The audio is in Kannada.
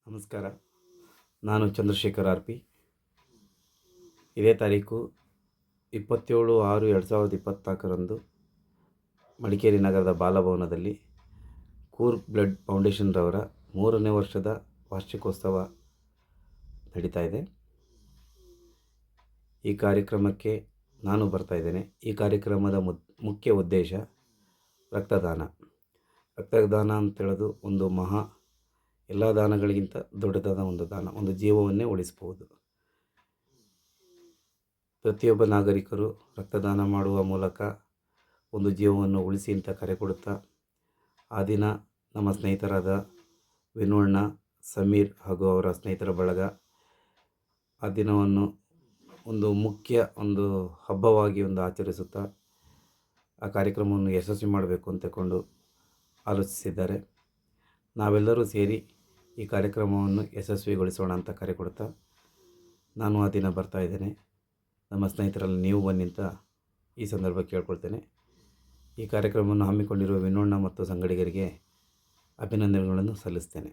ನಮಸ್ಕಾರ. ನಾನು ಚಂದ್ರಶೇಖರ್ ಆರ್ ಪಿ. ಇದೇ ತಾರೀಕು 27/6/2024 ಮಡಿಕೇರಿ ನಗರದ ಬಾಲಭವನದಲ್ಲಿ ಕೂರ್ಗ್ ಬ್ಲಡ್ ಫೌಂಡೇಶನ್ ರವರ 3ನೇ ವರ್ಷದ ವಾರ್ಷಿಕೋತ್ಸವ ನಡೀತಾ ಇದೆ. ಈ ಕಾರ್ಯಕ್ರಮಕ್ಕೆ ನಾನು ಬರ್ತಾ ಇದ್ದೇನೆ. ಈ ಕಾರ್ಯಕ್ರಮದ ಮುಖ್ಯ ಉದ್ದೇಶ ರಕ್ತದಾನ ಅಂತೇಳೋದು ಒಂದು ಎಲ್ಲ ದಾನಗಳಿಗಿಂತ ದೊಡ್ಡದಾದ ಒಂದು ದಾನ, ಒಂದು ಜೀವವನ್ನೇ ಉಳಿಸ್ಬೋದು. ಪ್ರತಿಯೊಬ್ಬ ನಾಗರಿಕರು ರಕ್ತದಾನ ಮಾಡುವ ಮೂಲಕ ಒಂದು ಜೀವವನ್ನು ಉಳಿಸಿ ಅಂತ ಕರೆ ಕೊಡುತ್ತಾ, ಆ ದಿನ ನಮ್ಮ ಸ್ನೇಹಿತರಾದ ವಿನೋಣ್ಣ, ಸಮೀರ್ ಹಾಗೂ ಅವರ ಸ್ನೇಹಿತರ ಬಳಗ ಆ ದಿನವನ್ನು ಒಂದು ಮುಖ್ಯ ಹಬ್ಬವಾಗಿ ಆಚರಿಸುತ್ತಾ ಆ ಕಾರ್ಯಕ್ರಮವನ್ನು ಯಶಸ್ವಿ ಮಾಡಬೇಕು ಅಂತಕೊಂಡು ಆಲೋಚಿಸಿದ್ದಾರೆ. ನಾವೆಲ್ಲರೂ ಸೇರಿ ಈ ಕಾರ್ಯಕ್ರಮವನ್ನು ಯಶಸ್ವಿಗೊಳಿಸೋಣ ಅಂತ ಕರೆ ಕೊಡ್ತಾ ನಾನು ಆ ದಿನ ಬರ್ತಾ ಇದ್ದೇನೆ. ನಮ್ಮ ಸ್ನೇಹಿತರಲ್ಲಿ ನೀವು ಬನ್ನಿ ಅಂತ ಈ ಸಂದರ್ಭ ಕೇಳ್ಕೊಳ್ತೇನೆ. ಈ ಕಾರ್ಯಕ್ರಮವನ್ನು ಹಮ್ಮಿಕೊಂಡಿರುವ ವಿನೋಣ್ಣ ಮತ್ತು ಸಂಗಡಿಗರಿಗೆ ಅಭಿನಂದನೆಗಳನ್ನು ಸಲ್ಲಿಸ್ತೇನೆ.